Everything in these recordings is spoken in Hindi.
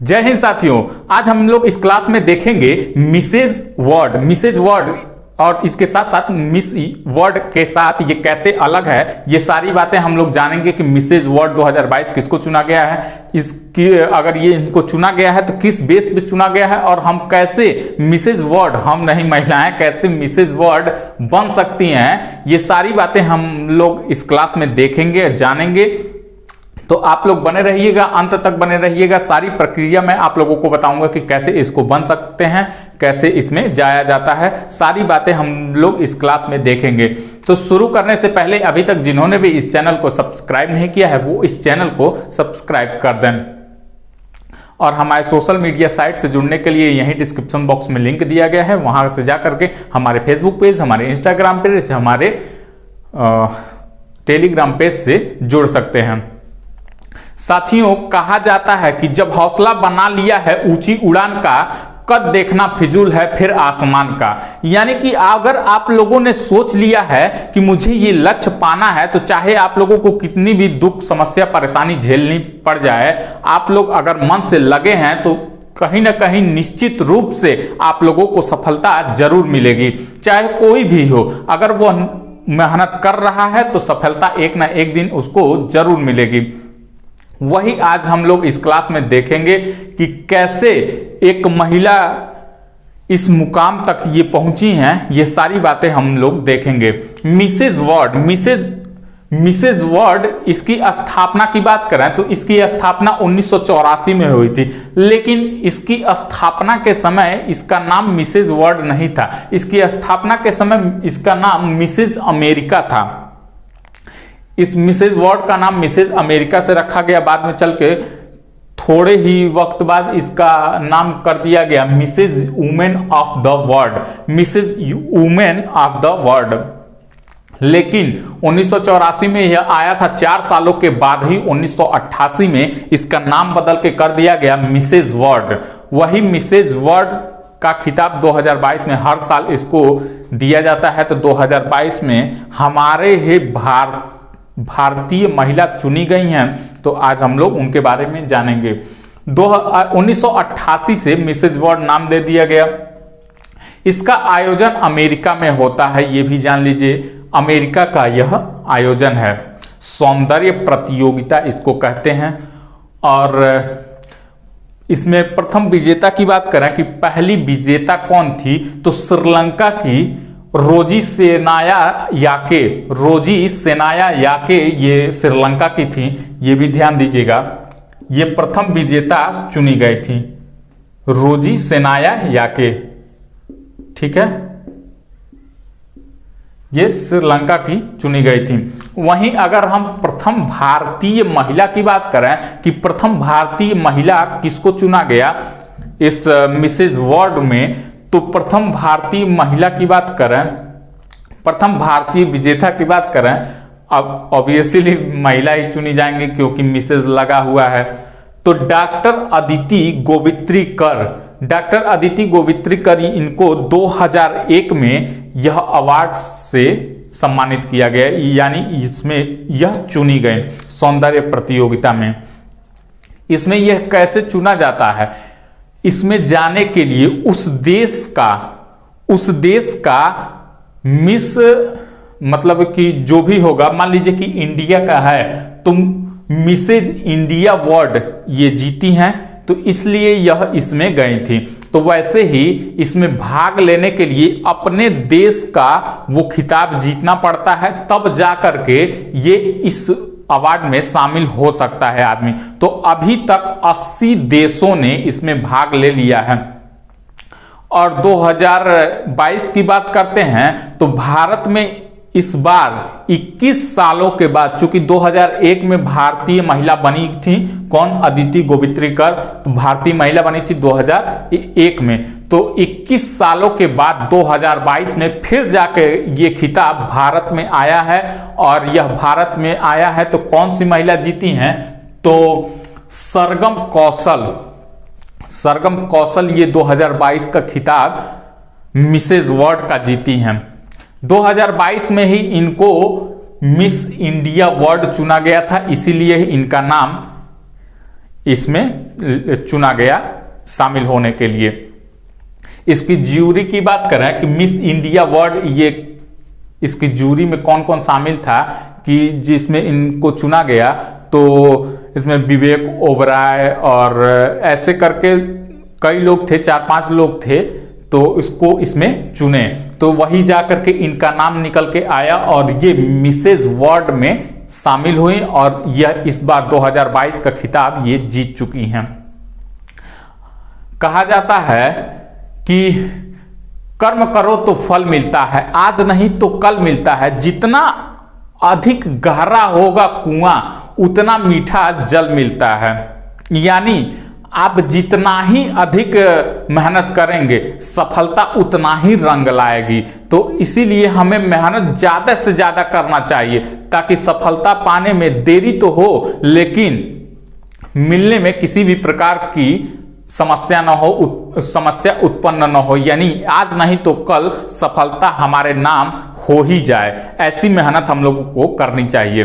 जय हिंद साथियों, आज हम लोग इस क्लास में देखेंगे मिसेज वर्ड और इसके साथ साथ मिस वर्ड के साथ ये कैसे अलग है। ये सारी बातें हम लोग जानेंगे कि मिसेज वर्ड 2022 किसको चुना गया है, इसकी अगर ये इनको चुना गया है तो किस बेस पे चुना गया है, और हम कैसे मिसेज वर्ड, हम नहीं महिलाएं, कैसे मिसेज वर्ड बन सकती हैं। ये सारी बातें हम लोग इस क्लास में देखेंगे, जानेंगे। तो आप लोग बने रहिएगा, अंत तक बने रहिएगा। सारी प्रक्रिया मैं आप लोगों को बताऊंगा कि कैसे इसको बन सकते हैं, कैसे इसमें जाया जाता है। सारी बातें हम लोग इस क्लास में देखेंगे। तो शुरू करने से पहले अभी तक जिन्होंने भी इस चैनल को सब्सक्राइब नहीं किया है वो इस चैनल को सब्सक्राइब कर दें, और हमारे सोशल मीडिया साइट से जुड़ने के लिए यहीं डिस्क्रिप्शन बॉक्स में लिंक दिया गया है, वहां से जा करके हमारे फेसबुक पेज, हमारे इंस्टाग्राम पेज, हमारे टेलीग्राम पेज से जुड़ सकते हैं। साथियों, कहा जाता है कि जब हौसला बना लिया है ऊंची उड़ान का, कद देखना फिजूल है फिर आसमान का। यानी कि अगर आप लोगों ने सोच लिया है कि मुझे ये लक्ष्य पाना है, तो चाहे आप लोगों को कितनी भी दुख, समस्या, परेशानी झेलनी पड़ जाए, आप लोग अगर मन से लगे हैं तो कहीं ना कहीं निश्चित रूप से आप लोगों को सफलता जरूर मिलेगी। चाहे कोई भी हो, अगर वो मेहनत कर रहा है तो सफलता एक ना एक दिन उसको जरूर मिलेगी। वही आज हम लोग इस क्लास में देखेंगे कि कैसे एक महिला इस मुकाम तक ये पहुंची हैं। ये सारी बातें हम लोग देखेंगे। मिसेज वर्ड, इसकी स्थापना की बात करें तो इसकी स्थापना 1984 में हुई थी, लेकिन इसकी स्थापना के समय इसका नाम मिसेज वर्ड नहीं था। इसकी स्थापना के समय इसका नाम मिसेज अमेरिका था। इस मिसेज वर्ड का नाम मिसेज अमेरिका से रखा गया, बाद में चल के थोड़े ही वक्त बाद इसका नाम कर दिया गया Mrs women of the world, Mrs women of the world. लेकिन 1984 में यह आया था, 4 सालों के बाद ही 1988 में इसका नाम बदल के कर दिया गया मिसेज वर्ड। वही मिसेज वर्ड का खिताब 2022 में हर साल इसको दिया जाता है। तो 2022 में हमारे ही भारतीय महिला चुनी गई हैं, तो आज हम लोग उनके बारे में जानेंगे। 1988 से मिसेज वर्ड नाम दे दिया गया। इसका आयोजन अमेरिका में होता है, ये भी जान लीजिए। अमेरिका का यह आयोजन है। सौंदर्य प्रतियोगिता इसको कहते हैं। और इसमें प्रथम विजेता की बात करें कि पहली विजेता कौन थी, तो श्रीलंका की रोजी सेनाया याके ये श्रीलंका की थी। ये भी ध्यान दीजिएगा, ये प्रथम विजेता चुनी गई थी, रोजी सेनाया याके। ठीक है, ये श्रीलंका की चुनी गई थी। वहीं अगर हम प्रथम भारतीय महिला की बात करें कि प्रथम भारतीय महिला किसको चुना गया इस मिसेज वर्ड में, तो प्रथम भारतीय महिला की बात करें, प्रथम भारतीय विजेता की बात करें, अब ऑब्वियसली महिला ही चुनी जाएंगे क्योंकि मिसेज लगा हुआ है। तो डॉक्टर अदिति गोवित्री कर इनको 2001 में यह अवार्ड से सम्मानित किया गया, यानी इसमें यह चुनी गए सौंदर्य प्रतियोगिता में। इसमें यह कैसे चुना जाता है, इसमें जाने के लिए उस देश का मिस, मतलब कि जो भी होगा, मान लीजिए कि इंडिया का है तो मिसेज इंडिया वर्ड ये जीती हैं, तो इसलिए यह इसमें गई थी। तो वैसे ही इसमें भाग लेने के लिए अपने देश का वो खिताब जीतना पड़ता है, तब जा करके ये इस अवार्ड में शामिल हो सकता है आदमी। तो अभी तक 80 देशों ने इसमें भाग ले लिया है। और 2022 की बात करते हैं तो भारत में इस बार 21 सालों के बाद, चूंकि 2001 में भारतीय महिला बनी थी, कौन, अदिति गोवित्रीकर, तो भारतीय महिला बनी थी 2001 में। तो 21 सालों के बाद 2022 में फिर जाके ये खिताब भारत में आया है। और यह भारत में आया है तो कौन सी महिला जीती हैं, तो सरगम कौशल ये 2022 का खिताब मिसेज वर्ड का जीती हैं। 2022 में ही इनको मिस इंडिया वर्ड चुना गया था, इसीलिए इनका नाम इसमें चुना गया शामिल होने के लिए। इसकी ज्यूरी की बात करें कि मिस इंडिया वर्ल्ड, ये इसकी ज्यूरी में कौन कौन शामिल था कि जिसमें इनको चुना गया, तो इसमें विवेक ओबराय और ऐसे करके कई लोग थे, 4-5 लोग थे, तो इसको इसमें चुने, तो वही जाकर के इनका नाम निकल के आया और ये मिसेज वर्ल्ड में शामिल हुई और यह इस बार 2022 का खिताब ये जीत चुकी हैं। कहा जाता है कि कर्म करो तो फल मिलता है, आज नहीं तो कल मिलता है। जितना अधिक गहरा होगा कुआं उतना मीठा जल मिलता है। यानी आप जितना ही अधिक मेहनत करेंगे सफलता उतना ही रंग लाएगी। तो इसीलिए हमें मेहनत ज्यादा से ज्यादा करना चाहिए ताकि सफलता पाने में देरी तो हो लेकिन मिलने में किसी भी प्रकार की समस्या न हो, समस्या उत्पन्न न हो। यानी आज नहीं तो कल सफलता हमारे नाम हो ही जाए, ऐसी मेहनत हम लोगों को करनी चाहिए।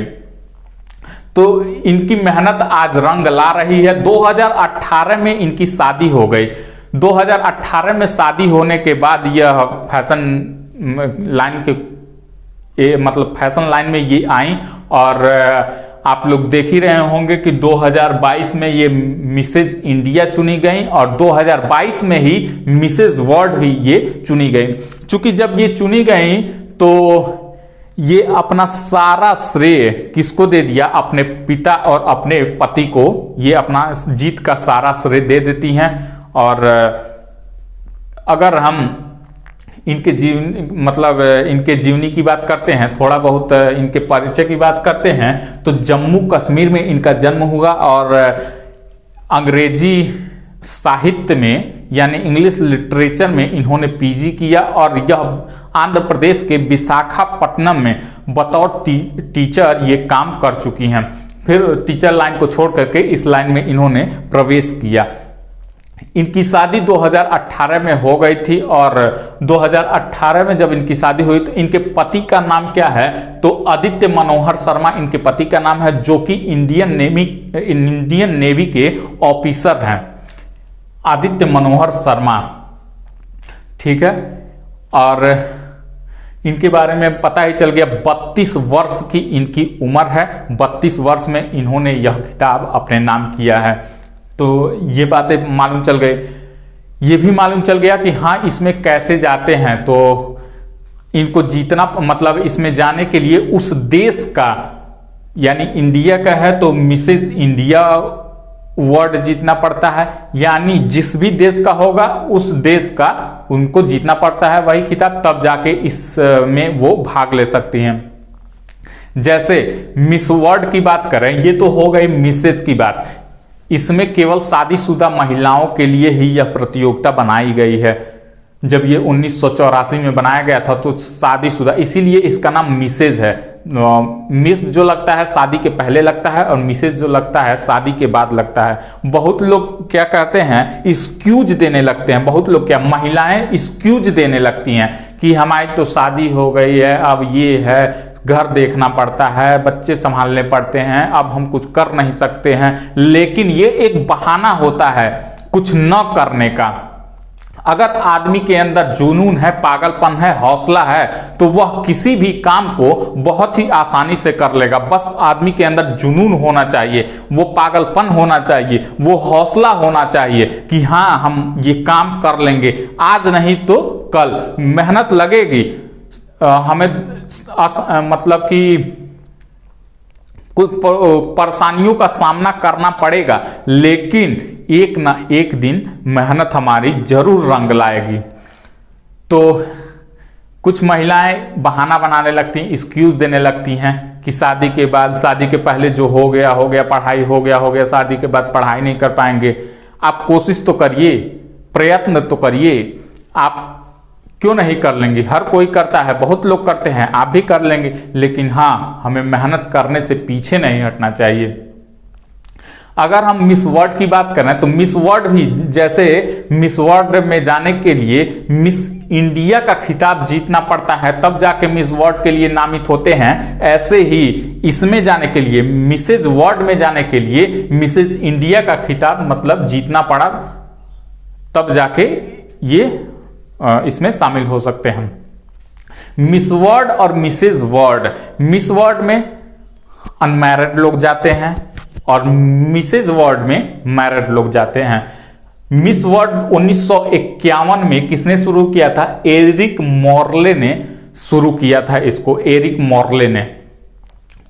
तो इनकी मेहनत आज रंग ला रही है। 2018 में इनकी शादी हो गई। 2018 में शादी होने के बाद यह फैशन लाइन के मतलब फैशन लाइन में ये आई और आप लोग देख ही रहे होंगे कि 2022 में ये मिसेज इंडिया चुनी गई और 2022 में ही मिसेज वर्ल्ड भी ये चुनी गई। चूंकि जब ये चुनी गई तो ये अपना सारा श्रेय किसको दे दिया, अपने पिता और अपने पति को ये अपना जीत का सारा श्रेय दे देती हैं। और अगर हम इनके जीवन मतलब इनके जीवनी की बात करते हैं, थोड़ा बहुत इनके परिचय की बात करते हैं, तो जम्मू कश्मीर में इनका जन्म हुआ और अंग्रेजी साहित्य में यानी इंग्लिश लिटरेचर में इन्होंने पीजी किया और यह आंध्र प्रदेश के विशाखापट्टनम में बतौर टीचर ये काम कर चुकी हैं। फिर टीचर लाइन को छोड़ करके इस लाइन में इन्होंने प्रवेश किया। इनकी शादी 2018 में हो गई थी और 2018 में जब इनकी शादी हुई तो इनके पति का नाम क्या है, तो आदित्य मनोहर शर्मा इनके पति का नाम है, जो कि इंडियन नेवी के ऑफिसर हैं, आदित्य मनोहर शर्मा। ठीक है, और इनके बारे में पता ही चल गया। 32 वर्ष की इनकी उम्र है। 32 वर्ष में इन्होंने यह खिताब अपने नाम किया है। तो ये बातें मालूम चल गई। ये भी मालूम चल गया कि हाँ इसमें कैसे जाते हैं। तो इनको जीतना मतलब इसमें जाने के लिए उस देश का यानी इंडिया का है तो मिसेज इंडिया वर्ल्ड जीतना पड़ता है। यानी जिस भी देश का होगा उस देश का उनको जीतना पड़ता है वही खिताब, तब जाके इसमें वो भाग ले सकती हैं। जैसे मिस वर्ल्ड की बात करें, ये तो हो गई मिसेज की बात। इसमें केवल शादीशुदा महिलाओं के लिए ही यह प्रतियोगिता बनाई गई है। जब ये 1984 में बनाया गया था तो शादीशुदा, इसीलिए इसका नाम मिसेज है। मिस जो लगता है शादी के पहले लगता है और मिसेज जो लगता है शादी के बाद लगता है। बहुत लोग क्या कहते हैं, एक्सक्यूज देने लगते हैं। बहुत लोग क्या, महिलाएं एक्सक्यूज देने लगती हैं कि हमारी तो शादी हो गई है, अब ये है, घर देखना पड़ता है, बच्चे संभालने पड़ते हैं, अब हम कुछ कर नहीं सकते हैं। लेकिन ये एक बहाना होता है कुछ न करने का। अगर आदमी के अंदर जुनून है, पागलपन है, हौसला है, तो वह किसी भी काम को बहुत ही आसानी से कर लेगा। बस आदमी के अंदर जुनून होना चाहिए, वो पागलपन होना चाहिए, वो हौसला होना चाहिए कि हाँ हम ये काम कर लेंगे, आज नहीं तो कल। मेहनत लगेगी, हमें मतलब कि कुछ परेशानियों का सामना करना पड़ेगा, लेकिन एक ना एक दिन मेहनत हमारी जरूर रंग लाएगी। तो कुछ महिलाएं बहाना बनाने लगती हैं, एक्सक्यूज देने लगती हैं कि शादी के बाद, शादी के पहले जो हो गया, पढ़ाई हो गया, शादी के बाद पढ़ाई नहीं कर पाएंगे। आप कोशिश तो करिए, प्रयत्न तो करिए, आप क्यों नहीं कर लेंगे? हर कोई करता है, बहुत लोग करते हैं, आप भी कर लेंगे। लेकिन हाँ, हमें मेहनत करने से पीछे नहीं हटना चाहिए। अगर हम मिस वर्ल्ड की बात करें तो मिस वर्ल्ड भी, जैसे मिस वर्ल्ड में जाने के लिए मिस इंडिया का खिताब जीतना पड़ता है तब जाके मिस वर्ल्ड के लिए नामित होते हैं, ऐसे ही इसमें जाने के लिए, मिसेज वर्ल्ड में जाने के लिए मिसेज इंडिया का खिताब मतलब जीतना पड़ा, तब जाके ये इसमें शामिल हो सकते हैं। मिस वर्ल्ड और मिसेज वर्ल्ड, मिस वर्ल्ड में अनमैरिड लोग जाते हैं और मिसेज वर्ल्ड में मैरिड लोग जाते हैं। मिस वर्ल्ड 1951 में किसने शुरू किया था? एरिक मॉर्ले ने शुरू किया था इसको, एरिक मॉर्ले ने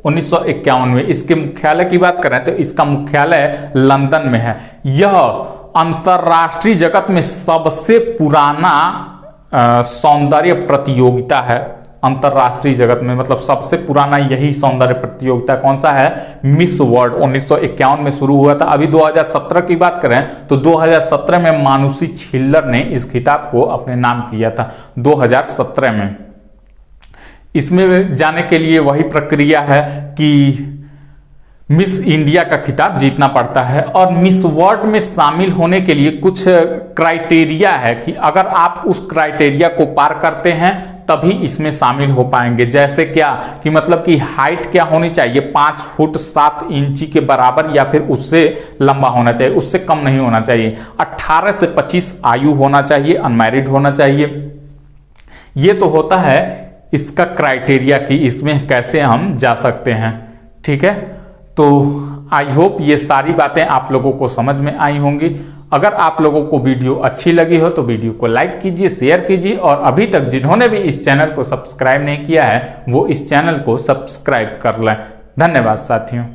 1951 में। इसके मुख्यालय की बात करें तो इसका मुख्यालय लंदन में है। यह अंतरराष्ट्रीय जगत में सबसे पुराना सौंदर्य प्रतियोगिता है। अंतरराष्ट्रीय जगत में मतलब सबसे पुराना यही सौंदर्य प्रतियोगिता कौन सा है? मिस वर्ल्ड 1951 में शुरू हुआ था। अभी 2017 की बात करें तो 2017 में मानुषी छिल्लर ने इस खिताब को अपने नाम किया था, 2017 में। इसमें जाने के लिए वही प्रक्रिया है कि मिस इंडिया का खिताब जीतना पड़ता है और मिस वर्ल्ड में शामिल होने के लिए कुछ क्राइटेरिया है कि अगर आप उस क्राइटेरिया को पार करते हैं तभी इसमें शामिल हो पाएंगे। जैसे क्या कि मतलब कि हाइट क्या होनी चाहिए? 5 फुट 7 इंची के बराबर या फिर उससे लंबा होना चाहिए, उससे कम नहीं होना चाहिए। 18 से 25 आयु होना चाहिए, अनमैरिड होना चाहिए। ये तो होता है इसका क्राइटेरिया कि इसमें कैसे हम जा सकते हैं। ठीक है, तो आई होप ये सारी बातें आप लोगों को समझ में आई होंगी। अगर आप लोगों को वीडियो अच्छी लगी हो तो वीडियो को लाइक कीजिए, शेयर कीजिए और अभी तक जिन्होंने भी इस चैनल को सब्सक्राइब नहीं किया है वो इस चैनल को सब्सक्राइब कर लें। धन्यवाद साथियों।